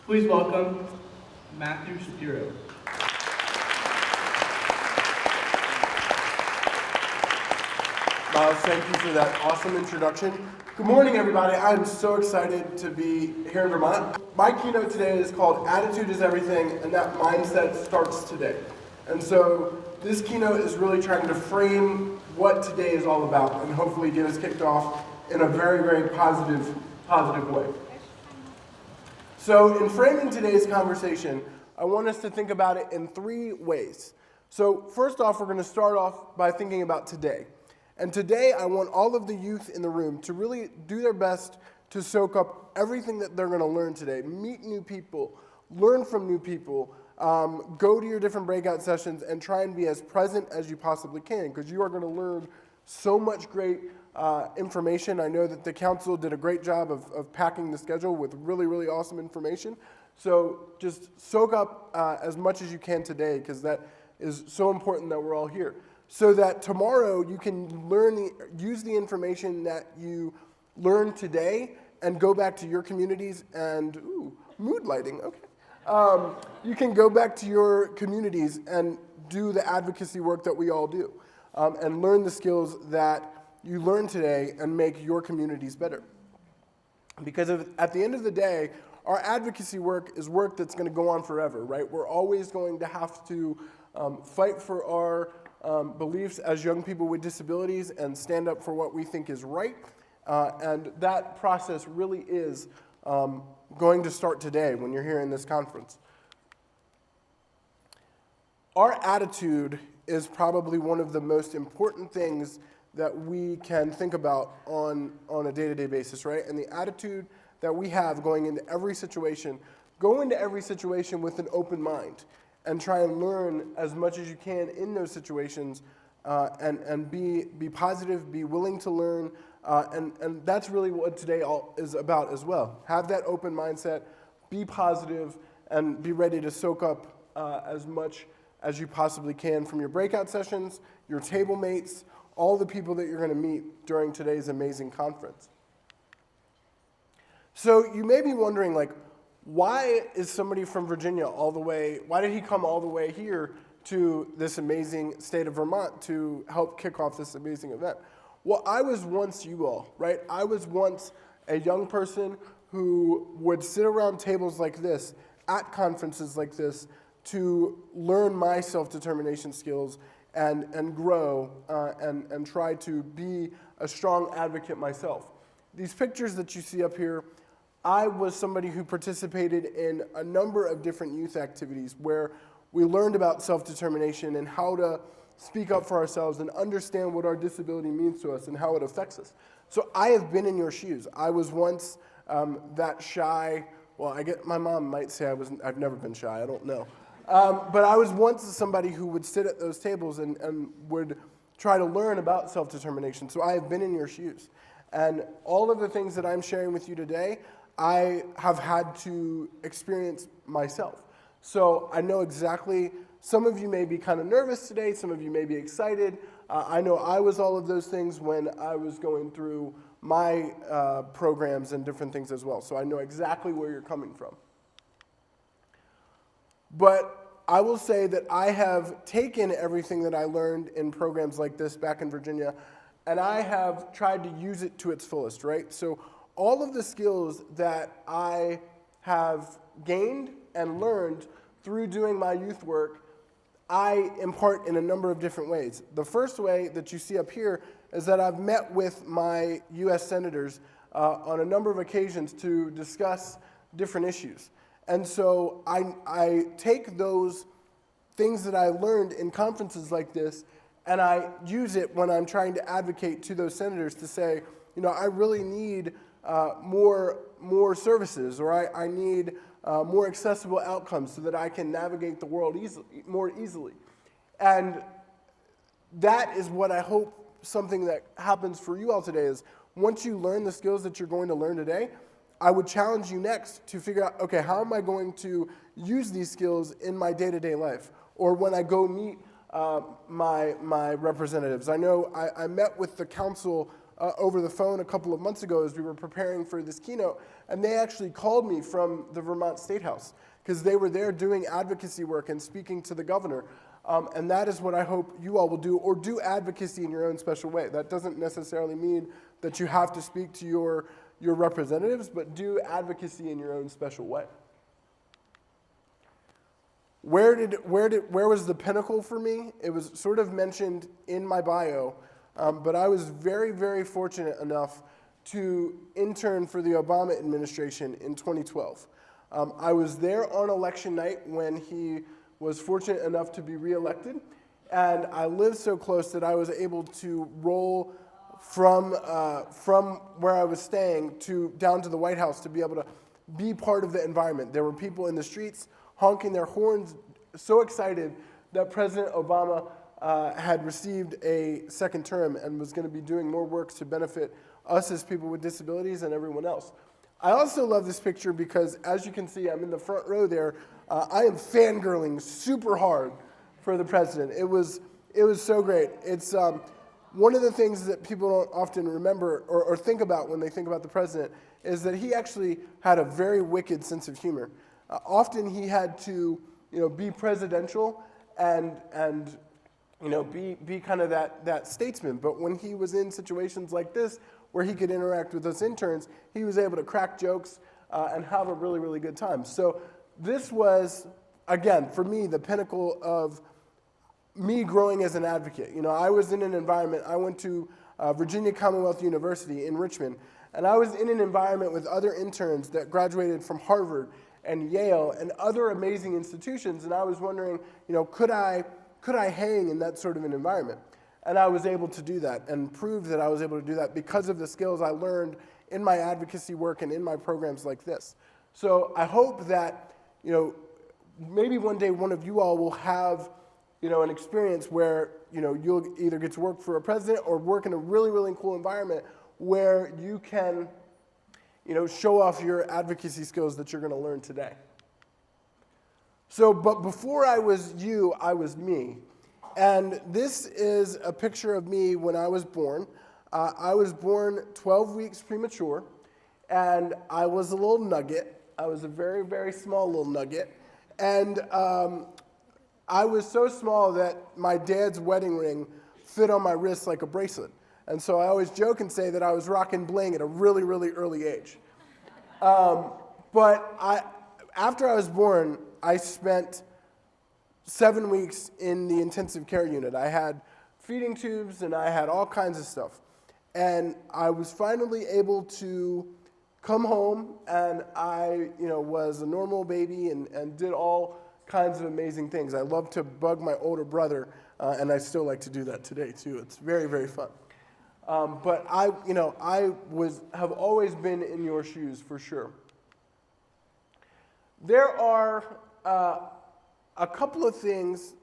Please welcome Matthew Shapiro. Miles, thank you for that awesome introduction. Good morning, everybody. I'm so excited to be here in Vermont. My keynote today is called Attitude is Everything, and that mindset starts today. And so this keynote is really trying to frame what today is all about and hopefully get us kicked off in a very, very positive way. So in framing today's conversation, I want us to think about it in three ways. So first off, we're going to start off by thinking about today. And today, I want all of the youth in the room to really do their best to soak up everything that they're going to learn today. Meet new people, learn from new people, go to your different breakout sessions, and try and be as present as you possibly can, because you are going to learn so much great information. I know that the council did a great job of packing the schedule with really, really awesome information. So just soak up as much as you can today, because that is so important that we're all here. So that tomorrow you can use the information that you learned today and go back to your communities and, mood lighting, okay. You can go back to your communities and do the advocacy work that we all do and learn the skills that you learned today and make your communities better. Because at the end of the day, our advocacy work is work that's going to go on forever, right? We're always going to have to fight for our beliefs as young people with disabilities and stand up for what we think is right. And that process really is going to start today when you're here in this conference. Our attitude is probably one of the most important things that we can think about on a day-to-day basis, right? And the attitude that we have going into every situation, go into every situation with an open mind and try and learn as much as you can in those situations and be positive, be willing to learn, and that's really what today is about as well. Have that open mindset, be positive, and be ready to soak up as much as you possibly can from your breakout sessions, your table mates, all the people that you're going to meet during today's amazing conference. So you may be wondering, why is somebody from Virginia why did he come all the way here to this amazing state of Vermont to help kick off this amazing event? Well, I was once you all, right? I was once a young person who would sit around tables like this, at conferences like this, to learn my self-determination skills and grow and try to be a strong advocate myself. These pictures that you see up here, I was somebody who participated in a number of different youth activities where we learned about self-determination and how to speak up for ourselves and understand what our disability means to us and how it affects us. So I have been in your shoes. I was once that shy, my mom might say I've never been shy, I don't know. But I was once somebody who would sit at those tables and would try to learn about self-determination. So I have been in your shoes. And all of the things that I'm sharing with you today, I have had to experience myself. So I know exactly, some of you may be kind of nervous today, some of you may be excited. I know I was all of those things when I was going through my programs and different things as well. So I know exactly where you're coming from. But I will say that I have taken everything that I learned in programs like this back in Virginia, and I have tried to use it to its fullest, right? So all of the skills that I have gained and learned through doing my youth work, I impart in a number of different ways. The first way that you see up here is that I've met with my U.S. senators on a number of occasions to discuss different issues. And so I take those things that I learned in conferences like this, and I use it when I'm trying to advocate to those senators to say, I really need more services, or I need more accessible outcomes so that I can navigate the world more easily. And that is what I hope something that happens for you all today is once you learn the skills that you're going to learn today, I would challenge you next to figure out, okay, how am I going to use these skills in my day-to-day life? Or when I go meet my representatives. I know I met with the council over the phone a couple of months ago as we were preparing for this keynote, and they actually called me from the Vermont State House because they were there doing advocacy work and speaking to the governor. And that is what I hope you all will do, or do advocacy in your own special way. That doesn't necessarily mean that you have to speak to your representatives, but do advocacy in your own special way. Where was the pinnacle for me? It was sort of mentioned in my bio, but I was very, very fortunate enough to intern for the Obama administration in 2012. I was there on election night when he was fortunate enough to be reelected, and I lived so close that I was able to roll from where I was staying down to the White House to be able to be part of the environment. There were people in the streets honking their horns, so excited that President Obama had received a second term and was going to be doing more work to benefit us as people with disabilities and everyone else. I also love this picture because, as you can see, I'm in the front row there. I am fangirling super hard for the president. It was so great. It's one of the things that people don't often remember or think about when they think about the president is that he actually had a very wicked sense of humor. Often he had to, be presidential and be kind of that statesman. But when he was in situations like this, where he could interact with us interns, he was able to crack jokes and have a really, really good time. So this was, again, for me, the pinnacle of me growing as an advocate. I was in an environment, I went to Virginia Commonwealth University in Richmond, and I was in an environment with other interns that graduated from Harvard and Yale and other amazing institutions, and I was wondering, could I hang in that sort of an environment? And I was able to do that and prove that I was able to do that because of the skills I learned in my advocacy work and in my programs like this. So I hope that, maybe one day one of you all will have, an experience where, you'll either get to work for a president or work in a really, really cool environment where you can, show off your advocacy skills that you're going to learn today. So, but before I was you, I was me. And this is a picture of me when I was born. I was born 12 weeks premature, and I was a little nugget. I was a very, very small little nugget. And I was so small that my dad's wedding ring fit on my wrist like a bracelet. And so I always joke and say that I was rocking bling at a really, really early age. But after I was born, I spent 7 weeks in the intensive care unit. I had feeding tubes and I had all kinds of stuff. And I was finally able to come home, and I was a normal baby and did all kinds of amazing things. I love to bug my older brother, and I still like to do that today too. It's very, very fun. But I have always been in your shoes for sure. There are a couple of things,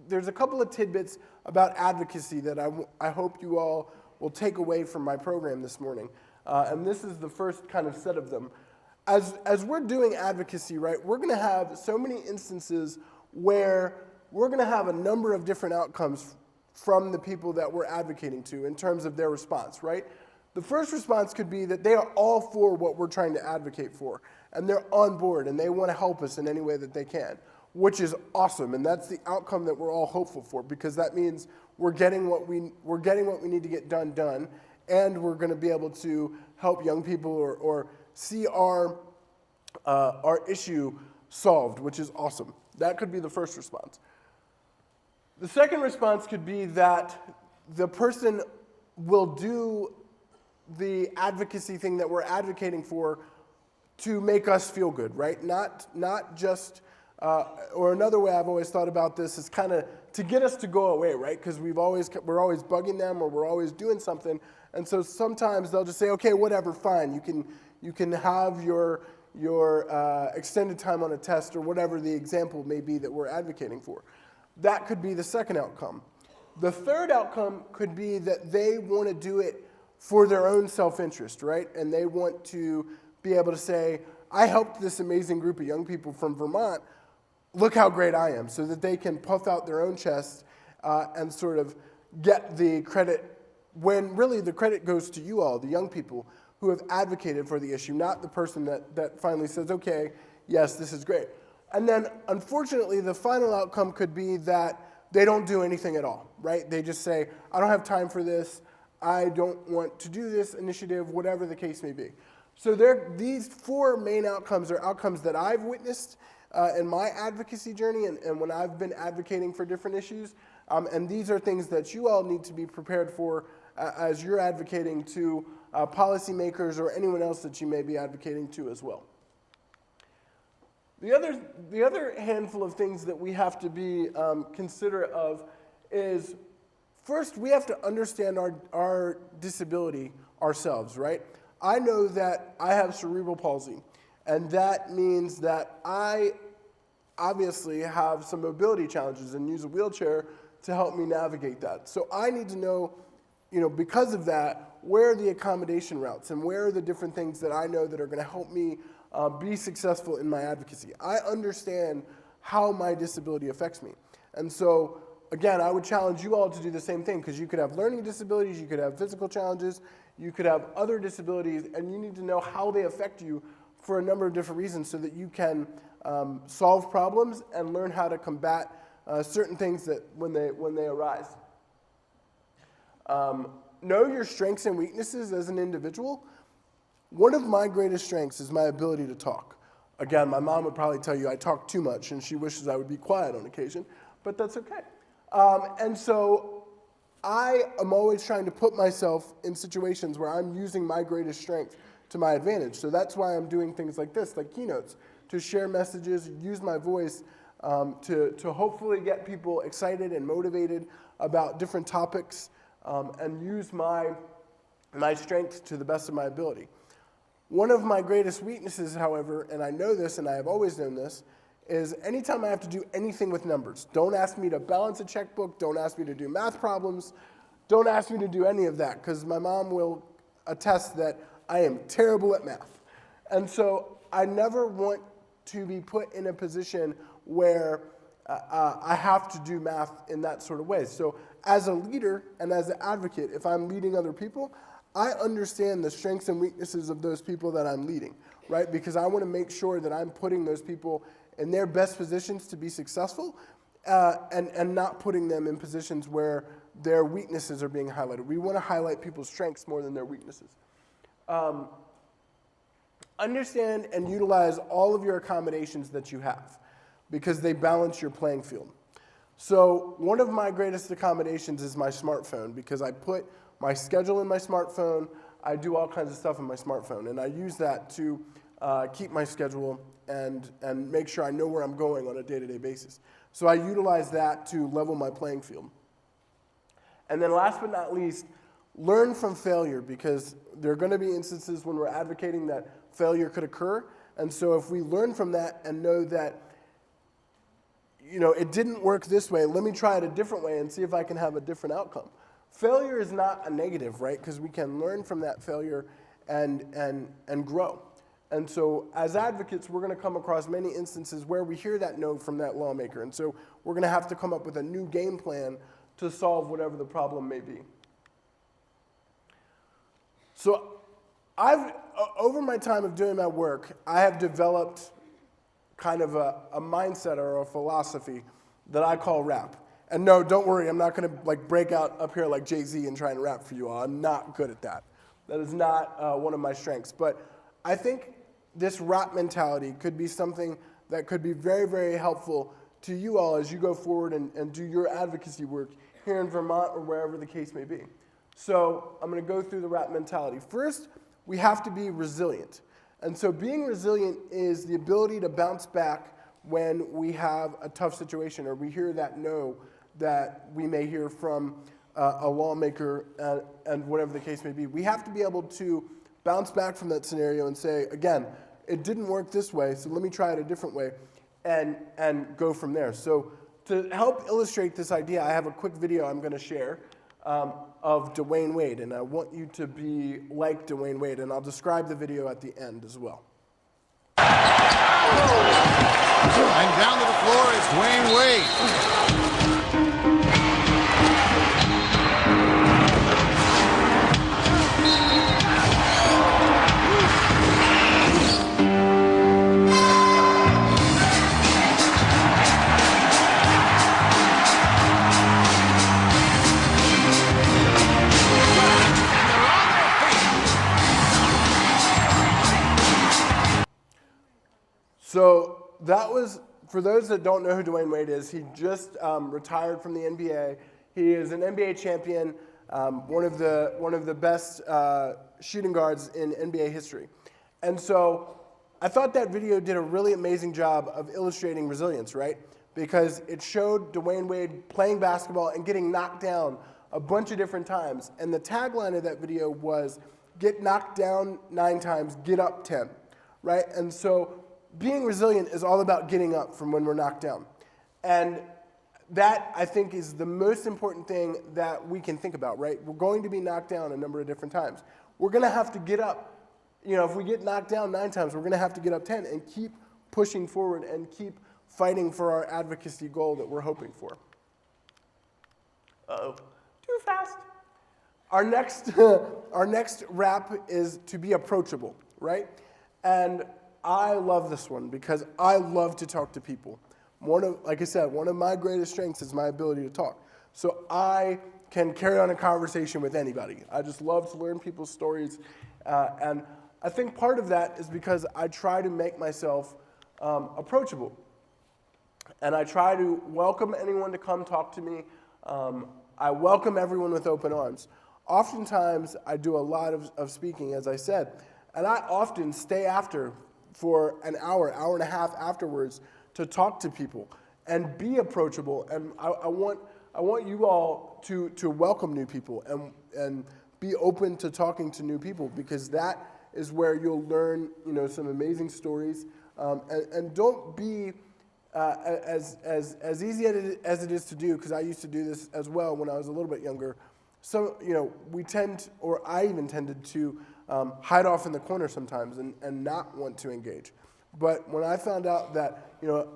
there's a couple of tidbits about advocacy that I hope you all will take away from my program this morning. And this is the first kind of set of them. As we're doing advocacy, right, we're going to have so many instances where we're going to have a number of different outcomes from the people that we're advocating to in terms of their response, right? The first response could be that they are all for what we're trying to advocate for, and they're on board, and they want to help us in any way that they can, which is awesome, and that's the outcome that we're all hopeful for, because that means we're getting what we need to get done, and we're going to be able to help young people or see our issue solved, which is awesome. That could be the first response. The second response could be that the person will do the advocacy thing that we're advocating for to make us feel good, right? Not just, or another way I've always thought about this is kind of to get us to go away, right? Because we're always bugging them, or we're always doing something, and so sometimes they'll just say, okay, whatever, fine, you can have your extended time on a test, or whatever the example may be that we're advocating for. That could be the second outcome. The third outcome could be that they want to do it for their own self-interest, right? And they want to be able to say, I helped this amazing group of young people from Vermont, look how great I am, so that they can puff out their own chest and sort of get the credit when really the credit goes to you all, the young people who have advocated for the issue, not the person that finally says, okay, yes, this is great. And then, unfortunately, the final outcome could be that they don't do anything at all, right? They just say, I don't have time for this, I don't want to do this initiative, whatever the case may be. So these four main outcomes are outcomes that I've witnessed in my advocacy journey and when I've been advocating for different issues. And these are things that you all need to be prepared for as you're advocating to policymakers or anyone else that you may be advocating to as well. The other handful of things that we have to be considerate of is, first, we have to understand our disability ourselves, right? I know that I have cerebral palsy, and that means that I obviously have some mobility challenges and use a wheelchair to help me navigate that. So I need to know, because of that, where are the accommodation routes and where are the different things that I know that are going to help me be successful in my advocacy. I understand how my disability affects me. And so, again, I would challenge you all to do the same thing, because you could have learning disabilities, you could have physical challenges, you could have other disabilities, and you need to know how they affect you for a number of different reasons so that you can solve problems and learn how to combat certain things that when they arise. Know your strengths and weaknesses as an individual. One of my greatest strengths is my ability to talk. Again, my mom would probably tell you I talk too much, and she wishes I would be quiet on occasion, but that's okay. And so I am always trying to put myself in situations where I'm using my greatest strength to my advantage. So that's why I'm doing things like this, like keynotes, to share messages, use my voice to hopefully get people excited and motivated about different topics, and use my strengths to the best of my ability. One of my greatest weaknesses, however, and I know this and I have always known this, is anytime I have to do anything with numbers. Don't ask me to balance a checkbook, don't ask me to do math problems, don't ask me to do any of that, because my mom will attest that I am terrible at math. And so I never want to be put in a position where I have to do math in that sort of way. So as a leader and as an advocate, if I'm leading other people, I understand the strengths and weaknesses of those people that I'm leading, right? Because I want to make sure that I'm putting those people in their best positions to be successful, and not putting them in positions where their weaknesses are being highlighted. We want to highlight people's strengths more than their weaknesses. Understand and utilize all of your accommodations that you have, because they balance your playing field. So one of my greatest accommodations is my smartphone, because I put my schedule in my smartphone, I do all kinds of stuff in my smartphone, and I use that to keep my schedule and make sure I know where I'm going on a day-to-day basis. So I utilize that to level my playing field. And then last but not least, learn from failure, because there are going to be instances when we're advocating that failure could occur. And so if we learn from that and know that, it didn't work this way, let me try it a different way and see if I can have a different outcome. Failure is not a negative, right? Because we can learn from that failure and grow. And so as advocates, we're going to come across many instances where we hear that no from that lawmaker. And so we're going to have to come up with a new game plan to solve whatever the problem may be. So over my time of doing my work, I have developed kind of a mindset or a philosophy that I call rap. And no, don't worry, I'm not going to break out up here like Jay-Z and try and rap for you all. I'm not good at that. That is not one of my strengths. But I think this rap mentality could be something that could be very, very helpful to you all as you go forward and do your advocacy work here in Vermont or wherever the case may be. So I'm going to go through the rap mentality. First, we have to be resilient. And so being resilient is the ability to bounce back when we have a tough situation or we hear that no that we may hear from a lawmaker and whatever the case may be. We have to be able to bounce back from that scenario and say, again, it didn't work this way, so let me try it a different way and go from there. So to help illustrate this idea, I have a quick video I'm going to share of Dwayne Wade, and I want you to be like Dwayne Wade, and I'll describe the video at the end as well. And down to the floor is Dwayne Wade. So that was, for those that don't know who Dwayne Wade is, he just retired from the NBA. He is an NBA champion, one of the best shooting guards in NBA history. And so I thought that video did a really amazing job of illustrating resilience, right? Because it showed Dwayne Wade playing basketball and getting knocked down a bunch of different times. And the tagline of that video was, get knocked down 9 times, get up 10, right? And so being resilient is all about getting up from when we're knocked down. And that, I think, is the most important thing that we can think about, right? We're going to be knocked down a number of different times. We're going to have to get up. You know, if we get knocked down 9 times, we're going to have to get up 10 and keep pushing forward and keep fighting for our advocacy goal that we're hoping for. Uh-oh, too fast. Our next wrap is to be approachable, right? And I love this one because I love to talk to people. Like I said, one of my greatest strengths is my ability to talk. So I can carry on a conversation with anybody. I just love to learn people's stories. And I think part of that is because I try to make myself approachable. And I try to welcome anyone to come talk to me. I welcome everyone with open arms. Oftentimes, I do a lot of speaking, as I said, and I often stay after for an hour and a half afterwards to talk to people and be approachable. And I want you all to welcome new people and be open to talking to new people, because that is where you'll learn, some amazing stories. And don't be as easy as it is to do, because I used to do this as well when I was a little bit younger. So, I even tended to hide off in the corner sometimes and not want to engage. But when I found out that,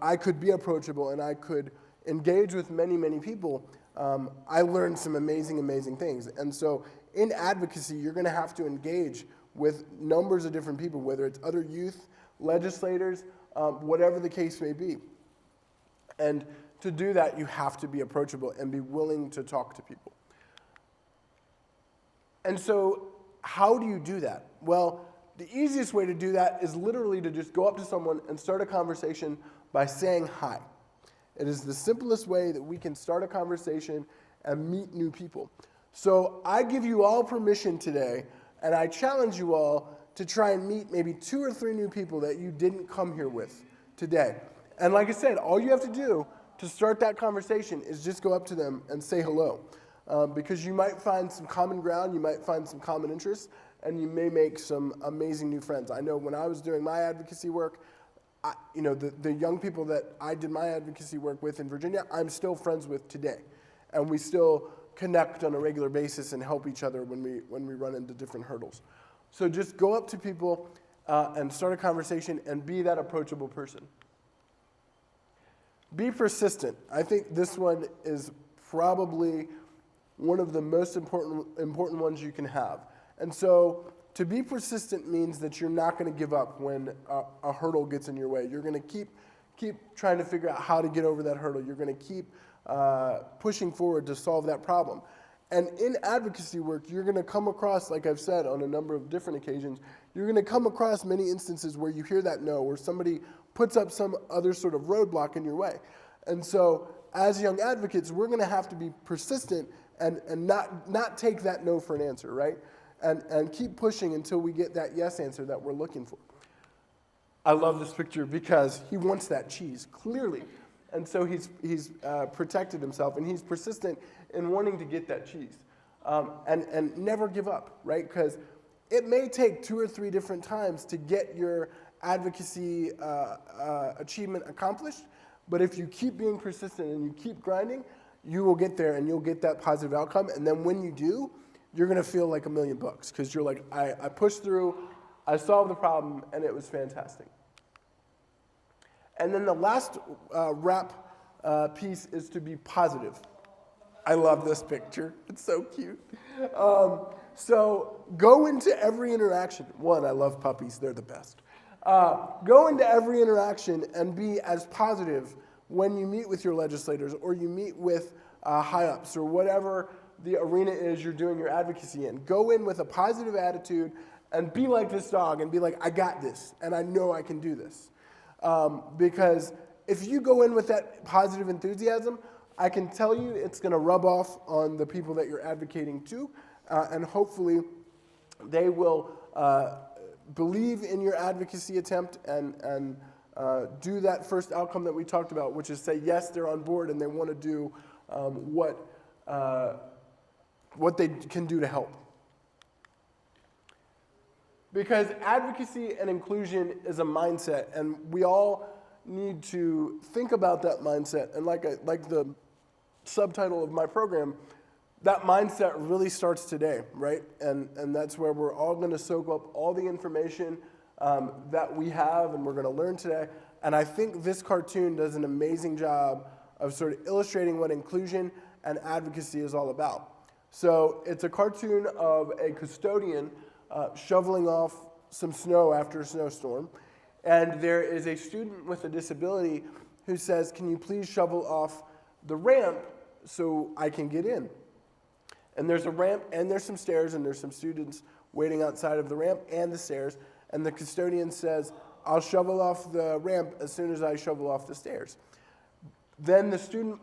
I could be approachable and I could engage with many, many people, I learned some amazing, amazing things. And so in advocacy, you're going to have to engage with numbers of different people, whether it's other youth, legislators, whatever the case may be. And to do that, you have to be approachable and be willing to talk to people. And so how do you do that? Well, the easiest way to do that is literally to just go up to someone and start a conversation by saying hi. It is the simplest way that we can start a conversation and meet new people. So I give you all permission today, and I challenge you all to try and meet maybe 2 or 3 new people that you didn't come here with today. And like I said, all you have to do to start that conversation is just go up to them and say hello. Because you might find some common ground, you might find some common interests, and you may make some amazing new friends. I know when I was doing my advocacy work, the young people that I did my advocacy work with in Virginia, I'm still friends with today. And we still connect on a regular basis and help each other when we run into different hurdles. So just go up to people and start a conversation and be that approachable person. Be persistent. I think this one is probably one of the most important ones you can have. And so to be persistent means that you're not going to give up when a hurdle gets in your way. You're going to keep trying to figure out how to get over that hurdle. You're going to keep pushing forward to solve that problem. And in advocacy work, you're going to come across, like I've said on a number of different occasions, you're going to come across many instances where you hear that no, where somebody puts up some other sort of roadblock in your way. And so as young advocates, we're going to have to be persistent and not take that no for an answer, right? And keep pushing until we get that yes answer that we're looking for. I love this picture because he wants that cheese, clearly. And so he's protected himself, and he's persistent in wanting to get that cheese. And never give up, right? Because it may take 2 or 3 different times to get your advocacy achievement accomplished, but if you keep being persistent and you keep grinding, you will get there and you'll get that positive outcome. And then when you do, you're going to feel like $1 million because you're like, I pushed through, I solved the problem, and it was fantastic. And then the last wrap piece is to be positive. I love this picture. It's so cute. So go into every interaction. One, I love puppies. They're the best. Go into every interaction and be as positive when you meet with your legislators or you meet with high-ups or whatever the arena is you're doing your advocacy in. Go in with a positive attitude and be like this dog and be like, I got this, and I know I can do this. Because if you go in with that positive enthusiasm, I can tell you it's going to rub off on the people that you're advocating to, and hopefully they will believe in your advocacy attempt and do that first outcome that we talked about, which is say, yes, they're on board and they want to do what they can do to help. Because advocacy and inclusion is a mindset, and we all need to think about that mindset. And like the subtitle of my program, that mindset really starts today, right? And that's where we're all going to soak up all the information that we have and we're going to learn today. And I think this cartoon does an amazing job of sort of illustrating what inclusion and advocacy is all about. So it's a cartoon of a custodian shoveling off some snow after a snowstorm. And there is a student with a disability who says, "Can you please shovel off the ramp so I can get in?" And there's a ramp, and there's some stairs, and there's some students waiting outside of the ramp and the stairs. And the custodian says, "I'll shovel off the ramp as soon as I shovel off the stairs." Then the student,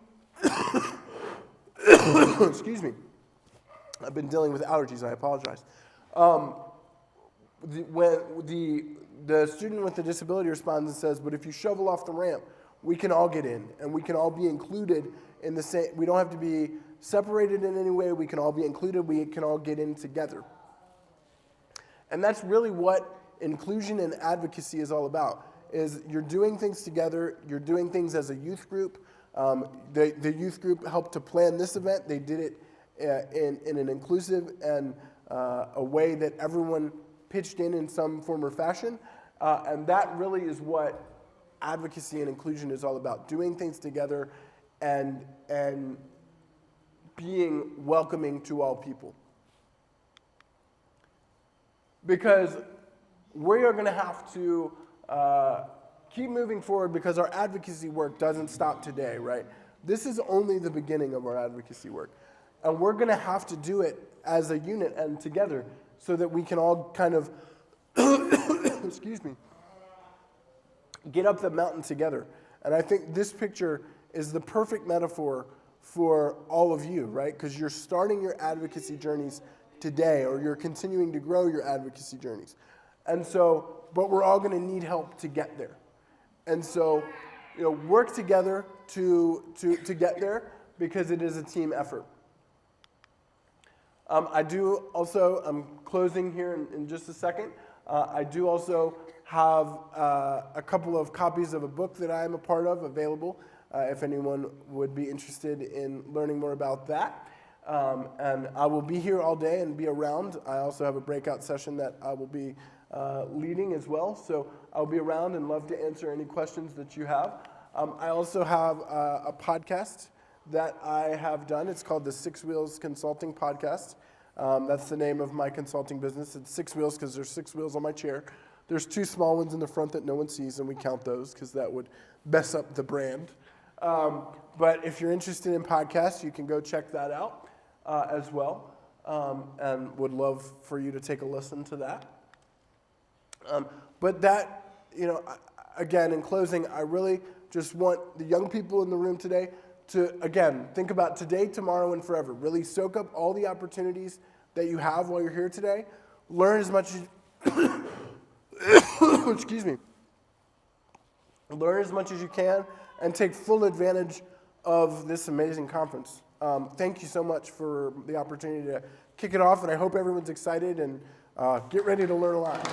excuse me, I've been dealing with allergies, I apologize. When the student with the disability responds and says, "But if you shovel off the ramp, we can all get in, and we can all be included in the same, we don't have to be separated in any way, we can all be included, we can all get in together." And that's really what inclusion and advocacy is all about, is you're doing things together, you're doing things as a youth group. The youth group helped to plan this event. They did it in an inclusive and a way that everyone pitched in some form or fashion. And that really is what advocacy and inclusion is all about, doing things together and being welcoming to all people. Because we are going to have to keep moving forward, because our advocacy work doesn't stop today, right? This is only the beginning of our advocacy work. And we're going to have to do it as a unit and together so that we can all kind of, excuse me, get up the mountain together. And I think this picture is the perfect metaphor for all of you, right? Because you're starting your advocacy journeys today, or you're continuing to grow your advocacy journeys. And so, but we're all going to need help to get there. And so, work together to get there, because it is a team effort. I'm closing here in just a second. I do also have a couple of copies of a book that I am a part of available, if anyone would be interested in learning more about that. And I will be here all day and be around. I also have a breakout session that I will be leading as well. So I'll be around and love to answer any questions that you have. I also have a podcast that I have done. It's called the Six Wheels Consulting Podcast. That's the name of my consulting business. It's Six Wheels because there's 6 wheels on my chair. There's 2 small ones in the front that no one sees, and we count those because that would mess up the brand. But if you're interested in podcasts, you can go check that out as well, and would love for you to take a listen to that. But that, again, in closing, I really just want the young people in the room today to, again, think about today, tomorrow, and forever. Really soak up all the opportunities that you have while you're here today. Learn as much as excuse me. Learn as much as you can and take full advantage of this amazing conference. Thank you so much for the opportunity to kick it off, and I hope everyone's excited and get ready to learn a lot.